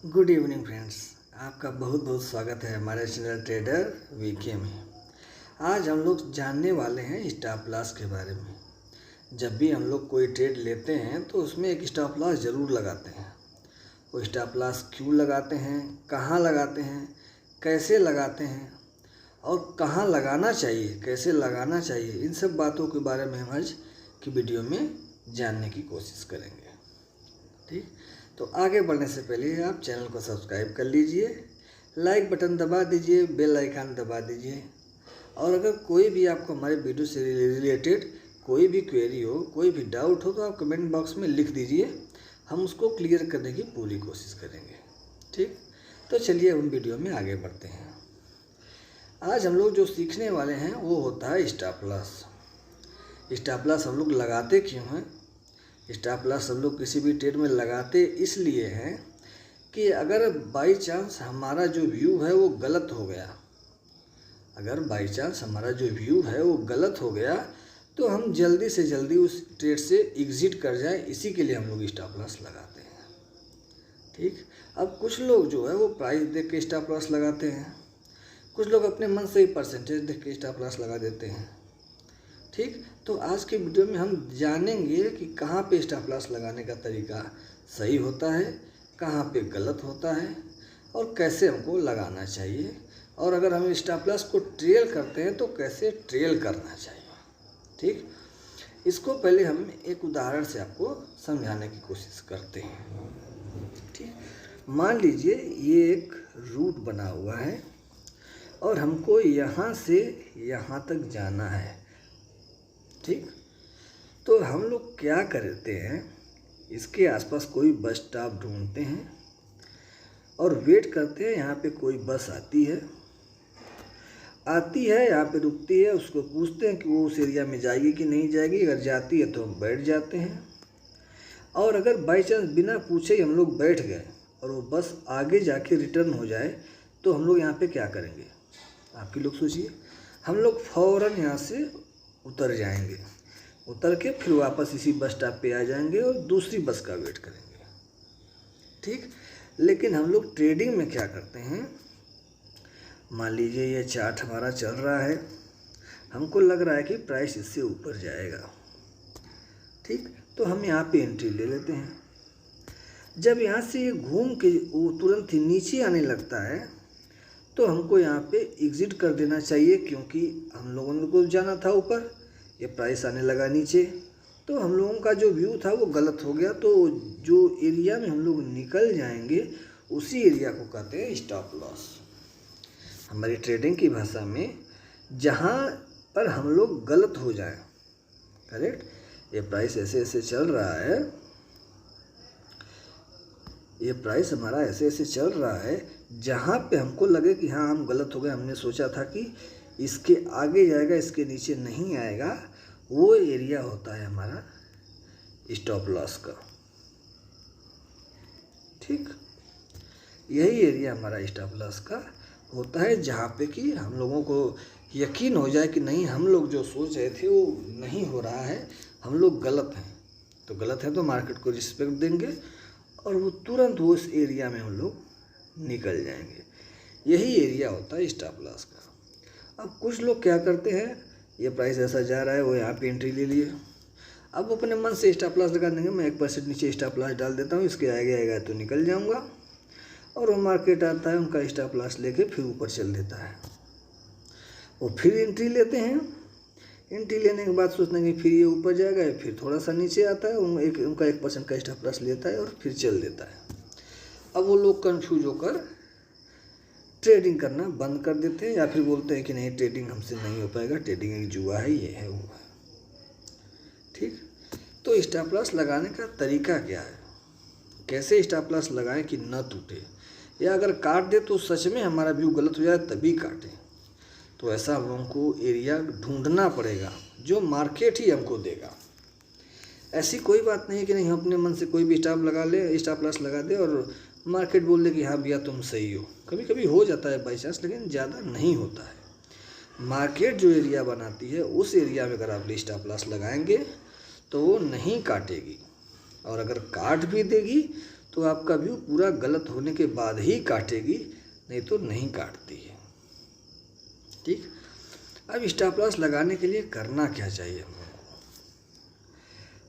Good evening friends, आपका बहुत बहुत स्वागत है हमारे चैनल ट्रेडर वीके में। आज हम लोग जानने वाले हैं स्टॉप लॉस के बारे में। जब भी हम लोग कोई ट्रेड लेते हैं तो उसमें एक स्टॉप लॉस ज़रूर लगाते हैं। वो स्टॉप लॉस क्यों लगाते हैं, कहाँ लगाते हैं, कैसे लगाते हैं और कहाँ लगाना चाहिए, कैसे लगाना चाहिए, इन सब बातों के बारे में हम आज की वीडियो में जानने की कोशिश करेंगे। ठीक, तो आगे बढ़ने से पहले आप चैनल को सब्सक्राइब कर लीजिए, लाइक बटन दबा दीजिए, बेल आइकन दबा दीजिए। और अगर कोई भी आपको हमारे वीडियो से रिलेटेड कोई भी क्वेरी हो, कोई भी डाउट हो तो आप कमेंट बॉक्स में लिख दीजिए, हम उसको क्लियर करने की पूरी कोशिश करेंगे। ठीक, तो चलिए हम वीडियो में आगे बढ़ते हैं। आज हम लोग जो सीखने वाले हैं वो होता है स्टॉप लॉस। स्टॉप लॉस हम लोग लगाते क्यों हैं? स्टॉप लॉस हम लोग किसी भी ट्रेड में लगाते इसलिए हैं कि अगर बाई चांस हमारा जो व्यू है वो गलत हो गया, अगर बाई चांस हमारा जो व्यू है वो गलत हो गया तो हम जल्दी से जल्दी उस ट्रेड से एग्जिट कर जाए, इसी के लिए हम लोग स्टॉप लॉस लगाते हैं। ठीक, अब कुछ लोग जो है वो प्राइस देख के स्टॉप लॉस लगाते हैं, कुछ लोग अपने मन से ही परसेंटेज देख के स्टॉप लॉस लगा देते हैं। ठीक, तो आज के वीडियो में हम जानेंगे कि कहाँ पे स्टॉप लॉस लगाने का तरीका सही होता है, कहाँ पे गलत होता है और कैसे हमको लगाना चाहिए, और अगर हम स्टॉप लॉस को ट्रेल करते हैं तो कैसे ट्रेल करना चाहिए। ठीक, इसको पहले हम एक उदाहरण से आपको समझाने की कोशिश करते हैं। ठीक, मान लीजिए ये एक रूट बना हुआ है और हमको यहाँ से यहाँ तक जाना है। ठीक, तो हम लोग क्या करते हैं, इसके आसपास कोई बस स्टॉप ढूंढते हैं और वेट करते हैं। यहाँ पे कोई बस आती है यहाँ पे रुकती है, उसको पूछते हैं कि वो उस एरिया में जाएगी कि नहीं जाएगी। अगर जाती है तो हम बैठ जाते हैं, और अगर बाई चांस बिना पूछे ही हम लोग बैठ गए और वो बस आगे जाके रिटर्न हो जाए तो हम लोग यहाँ पे क्या करेंगे? आप ही लोग सोचिए। हम लोग फ़ौरन यहाँ से उतर जाएंगे, उतर के फिर वापस इसी बस स्टॉप पे आ जाएंगे और दूसरी बस का वेट करेंगे। ठीक, लेकिन हम लोग ट्रेडिंग में क्या करते हैं, मान लीजिए ये चार्ट हमारा चल रहा है, हमको लग रहा है कि प्राइस इससे ऊपर जाएगा। ठीक, तो हम यहाँ पे एंट्री ले लेते हैं। जब यहाँ से ये घूम के वो तुरंत ही नीचे आने लगता है तो हमको यहाँ पे एग्ज़िट कर देना चाहिए, क्योंकि हम लोगों को जाना था ऊपर, ये प्राइस आने लगा नीचे, तो हम लोगों का जो व्यू था वो गलत हो गया। तो जो एरिया में हम लोग निकल जाएंगे उसी एरिया को कहते हैं स्टॉप लॉस। हमारी ट्रेडिंग की भाषा में जहाँ पर हम लोग गलत हो जाए, करेक्ट, ये प्राइस ऐसे ऐसे चल रहा है, ये प्राइस हमारा ऐसे ऐसे चल रहा है, जहाँ पे हमको लगे कि हाँ हम गलत हो गए, हमने सोचा था कि इसके आगे जाएगा, इसके नीचे नहीं आएगा, वो एरिया होता है हमारा स्टॉप लॉस का। ठीक, यही एरिया हमारा स्टॉप लॉस का होता है, जहाँ पे कि हम लोगों को यकीन हो जाए कि नहीं, हम लोग जो सोच रहे थे वो नहीं हो रहा है, हम लोग गलत हैं। तो गलत है तो मार्केट को रिस्पेक्ट देंगे और वो तुरंत वो उस एरिया में हम लोग निकल जाएंगे। यही एरिया होता है स्टॉप लॉस का। अब कुछ लोग क्या करते हैं, ये प्राइस ऐसा जा रहा है, वो यहाँ पे एंट्री ले लिए, अब अपने मन से स्टॉप लॉस लगा देंगे, मैं 1% नीचे स्टॉप लॉस डाल देता हूँ, इसके आगे आएगा तो निकल जाऊँगा, और वो मार्केट आता है उनका स्टॉप लॉस लेके फिर ऊपर चल देता है। वो फिर एंट्री लेते हैं, एंट्री लेने के बाद सोचते हैं कि फिर ये ऊपर जाएगा, फिर थोड़ा सा नीचे आता है, उनका 1% का स्टॉप लॉस लेता है और फिर चल देता है। अब वो लोग कंफ्यूज होकर ट्रेडिंग करना बंद कर देते हैं, या फिर बोलते हैं कि नहीं ट्रेडिंग हमसे नहीं हो पाएगा, ट्रेडिंग एक जुआ है, ये है वो है। ठीक, तो स्टॉप लॉस लगाने का तरीका क्या है, कैसे स्टॉप लॉस लगाएं कि न टूटे, या अगर काट दे तो सच में हमारा व्यू गलत हो जाए तभी काटें। तो ऐसा हम लोगों को एरिया ढूंढना पड़ेगा जो मार्केट ही हमको देगा। ऐसी कोई बात नहीं है कि नहीं हम अपने मन से कोई भी स्टॉप लॉस लगा दे और मार्केट बोल दे कि हाँ भैया तुम सही हो। कभी कभी हो जाता है बाई चांस, लेकिन ज़्यादा नहीं होता है। मार्केट जो एरिया बनाती है उस एरिया में अगर आप स्टॉप लॉस लगाएंगे तो वो नहीं काटेगी, और अगर काट भी देगी तो आपका व्यू पूरा गलत होने के बाद ही काटेगी, नहीं तो नहीं काटती है। ठीक, अब स्टॉप लॉस लगाने के लिए करना क्या चाहिए हम लोगों को?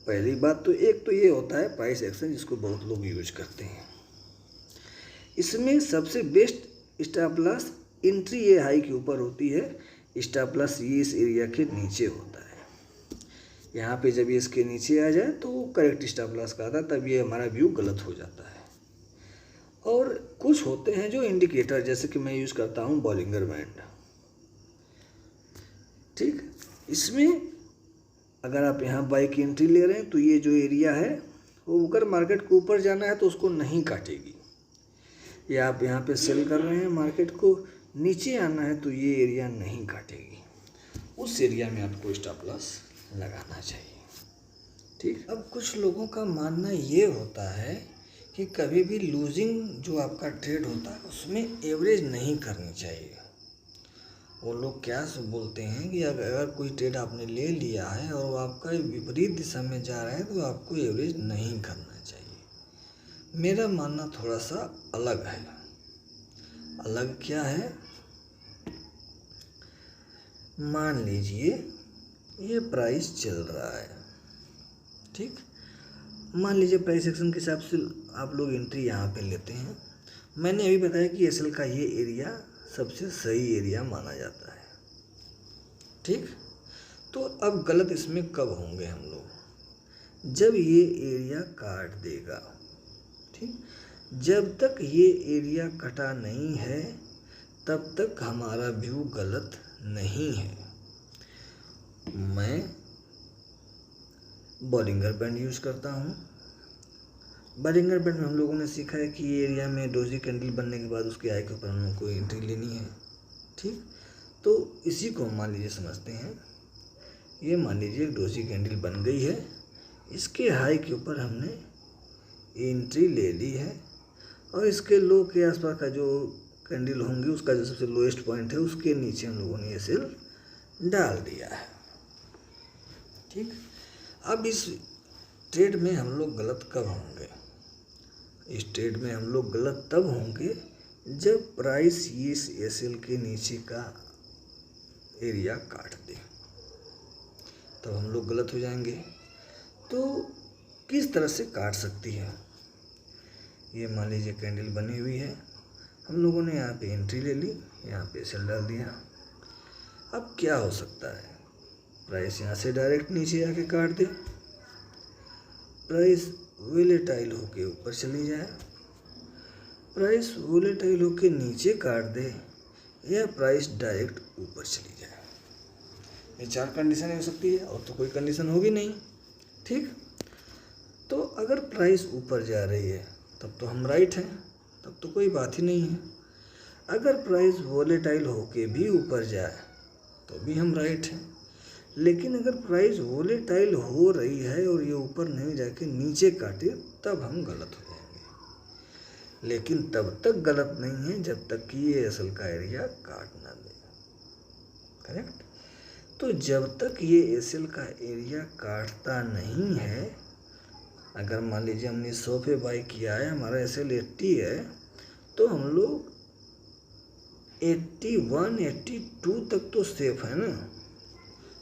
पहली बात तो एक तो ये होता है प्राइस एक्शन, जिसको बहुत लोग यूज करते हैं। इसमें सबसे बेस्ट स्टॉप लॉस एंट्री ये हाई के ऊपर होती है, स्टॉप लॉस ये इस एरिया के नीचे होता है। यहाँ पे जब ये इसके नीचे आ जाए तो वो करेक्ट स्टॉप लॉस का आता है, तब ये हमारा व्यू गलत हो जाता है। और कुछ होते हैं जो इंडिकेटर, जैसे कि मैं यूज़ करता हूँ बॉलिंगर बैंड। ठीक, इसमें अगर आप यहाँ बाई की एंट्री ले रहे हैं तो ये जो एरिया है वो अगर मार्केट को ऊपर जाना है तो उसको नहीं काटेगी, या आप यहाँ पे सेल कर रहे हैं मार्केट को नीचे आना है तो ये एरिया नहीं काटेगी। उस एरिया में आपको स्टॉप लॉस लगाना चाहिए। ठीक, अब कुछ लोगों का मानना ये होता है कि कभी भी लूजिंग जो आपका ट्रेड होता है उसमें एवरेज नहीं करनी चाहिए। वो लोग क्या बोलते हैं कि अगर कोई ट्रेड आपने ले लिया है और वो आपका विपरीत दिशा में जा रहा है तो आपको एवरेज नहीं करना चाहिए। मेरा मानना थोड़ा सा अलग है। अलग क्या है? मान लीजिए ये प्राइस चल रहा है, ठीक, मान लीजिए प्राइस एक्शन के हिसाब से आप लोग एंट्री यहाँ पे लेते हैं। मैंने अभी बताया कि एसएल का ये एरिया सबसे सही एरिया माना जाता है। ठीक, तो अब गलत इसमें कब होंगे हम लोग? जब ये एरिया काट देगा। ठीक, जब तक ये एरिया कटा नहीं है तब तक हमारा व्यू गलत नहीं है। मैं बॉलिंगर बैंड यूज़ करता हूँ। बॉलिंगर बैंड में हम लोगों ने सीखा है कि ये एरिया में डोजी कैंडल बनने के बाद उसके आई के ऊपर हम लोग को एंट्री लेनी है। ठीक, तो इसी को मान लीजिए समझते हैं। ये मान लीजिए एक डोजी कैंडल बन गई है, इसके हाई के ऊपर हमने एंट्री ले ली है और इसके लो के आसपास का जो कैंडल होंगे उसका जो सबसे लोएस्ट पॉइंट है उसके नीचे हम लोगों ने ये सेल डाल दिया है। ठीक, अब इस ट्रेड में हम लोग गलत कब होंगे? इस ट्रेड में हम लोग गलत तब होंगे जब प्राइस इस एसएल के नीचे का एरिया काट दे, तब हम लोग गलत हो जाएंगे। तो किस तरह से काट सकती है? ये मान लीजिए कैंडल बनी हुई है, हम लोगों ने यहाँ पे एंट्री ले ली, यहाँ पे सेल डाल दिया। अब क्या हो सकता है? प्राइस यहाँ से डायरेक्ट नीचे आके काट दे, प्राइस वोलेटाइल होके ऊपर चली जाए, प्राइस वोलेटाइल होके नीचे काट दे, या प्राइस डायरेक्ट ऊपर चली जाए। ये चार कंडीशन हो सकती है, और तो कोई कंडीशन होगी नहीं। ठीक, तो अगर प्राइस ऊपर जा रही है तब तो हम राइट हैं, तब तो कोई बात ही नहीं है। अगर प्राइस वोलेटाइल होके भी ऊपर जाए तो भी हम राइट हैं। लेकिन अगर प्राइस वोलेटाइल हो रही है और ये ऊपर नहीं जाके नीचे काटे तब हम गलत हो जाएंगे। लेकिन तब तक गलत नहीं है जब तक कि ये असल का एरिया काट ना दे। करेक्ट? तो जब तक ये एसएल का एरिया काटता नहीं है, अगर मान लीजिए हमने 100 पे बाई किया है, हमारा एसएल 80 है, तो हम लोग 81, 82 तक तो सेफ है ना।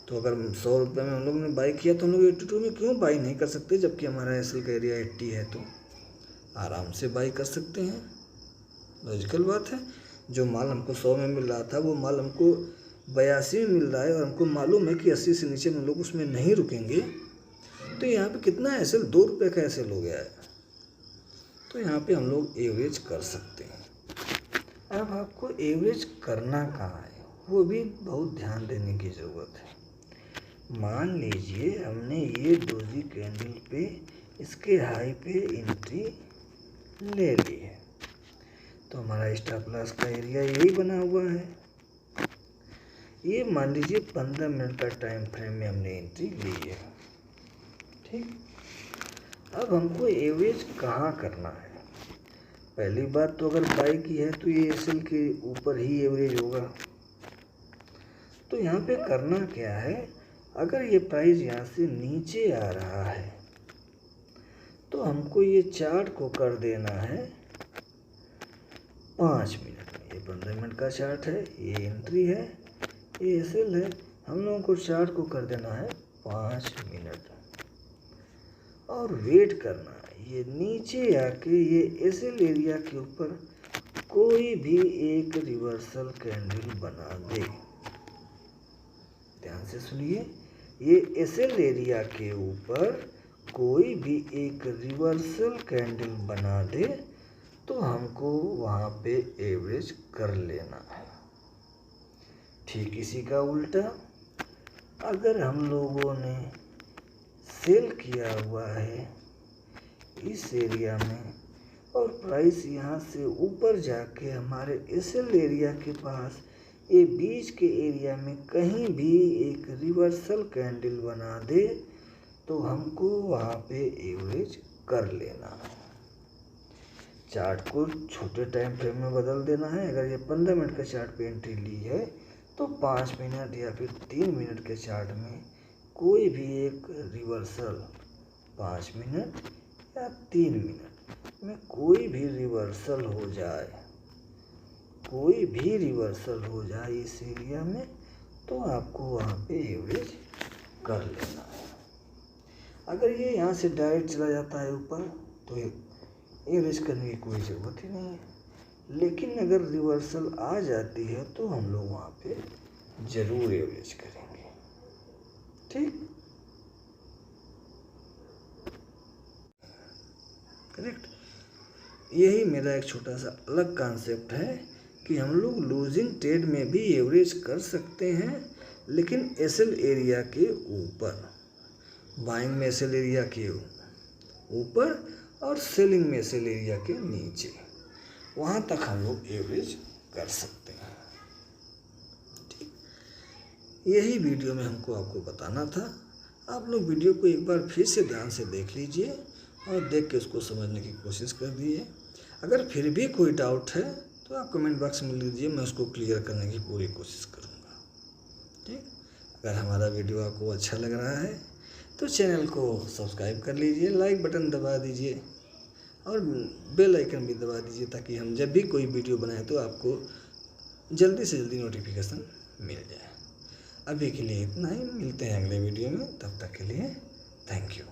तो अगर 100 रुपये में हम लोग ने बाई किया तो हम लोग 82 में क्यों बाई नहीं कर सकते? जबकि हमारा एसएल का एरिया 80 है तो आराम से बाई कर सकते हैं। लॉजिकल बात है। जो माल हमको 100 में मिल रहा था वो माल हमको 82 में मिल रहा है और हमको मालूम है कि 80 से नीचे हम लोग उसमें नहीं रुकेंगे, तो यहाँ पे कितना एसएल? 2 रुपये का एसएल हो गया है। तो यहाँ पे हम लोग एवरेज कर सकते हैं। अब आपको एवरेज करना कहाँ है वो भी बहुत ध्यान देने की ज़रूरत है। मान लीजिए हमने ये डोजी कैंडल पे इसके हाई पे एंट्री ले ली है, तो हमारा स्टॉप लॉस का एरिया यही बना हुआ है। ये मान लीजिए 15 मिनट का टाइम फ्रेम में हमने एंट्री ली है। ठीक, अब हमको एवरेज कहाँ करना है? पहली बात तो अगर बाई की है तो ये एसएल के ऊपर ही एवरेज होगा। तो यहाँ पे करना क्या है? अगर ये प्राइस यहाँ से नीचे आ रहा है तो हमको ये चार्ट को कर देना है 5 मिनट में। ये 15 मिनट का चार्ट है, ये एंट्री है, ये एसएल है। हम लोगों को चार्ट को कर देना है 5 मिनट और वेट करना है। ये नीचे आके ये एसएल एरिया के ऊपर कोई भी एक रिवर्सल कैंडल बना दे। ध्यान से सुनिए, ये एसएल एरिया के ऊपर कोई भी एक रिवर्सल कैंडल बना दे तो हमको वहाँ पे एवरेज कर लेना है। ठीक इसी का उल्टा, अगर हम लोगों ने सेल किया हुआ है इस एरिया में और प्राइस यहाँ से ऊपर जाके हमारे एसएल एरिया के पास ये बीच के एरिया में कहीं भी एक रिवर्सल कैंडल बना दे तो हमको वहाँ पे एवरेज कर लेना है। चार्ट को छोटे टाइम फ्रेम में बदल देना है। अगर ये 15 मिनट के चार्ट पे एंट्री ली है तो 5 मिनट या फिर 3 मिनट के चार्ट में कोई भी एक रिवर्सल 5 मिनट या 3 मिनट में कोई भी रिवर्सल हो जाए, कोई भी रिवर्सल हो जाए इस एरिया में तो आपको वहाँ पे एवरेज कर लेना है। अगर ये यहाँ से डायरेक्ट चला जाता है ऊपर तो एवरेज करने की कोई ज़रूरत ही नहीं है। लेकिन अगर रिवर्सल आ जाती है तो हम लोग वहाँ पे ज़रूर एवरेज करेंगे। ठीक, करेक्ट। यही मेरा एक छोटा सा अलग कॉन्सेप्ट है कि हम लोग लूजिंग ट्रेड में भी एवरेज कर सकते हैं, लेकिन एसएल एरिया के ऊपर। बाइंग में एसएल एरिया के ऊपर और सेलिंग में एसएल एरिया के नीचे, वहाँ तक हम लोग एवरेज कर सकते हैं। ठीक, यही वीडियो में हमको आपको बताना था। आप लोग वीडियो को एक बार फिर से ध्यान से देख लीजिए और देख के उसको समझने की कोशिश कर दीजिए। अगर फिर भी कोई डाउट है तो आप कमेंट बॉक्स में लिख दीजिए, मैं उसको क्लियर करने की पूरी कोशिश करूँगा। ठीक, अगर हमारा वीडियो आपको अच्छा लग रहा है तो चैनल को सब्सक्राइब कर लीजिए, लाइक बटन दबा दीजिए और बेल आइकन भी दबा दीजिए ताकि हम जब भी कोई वीडियो बनाएं तो आपको जल्दी से जल्दी नोटिफिकेशन मिल जाए। अभी के लिए इतना ही, मिलते हैं अगले वीडियो में। तब तक के लिए थैंक यू।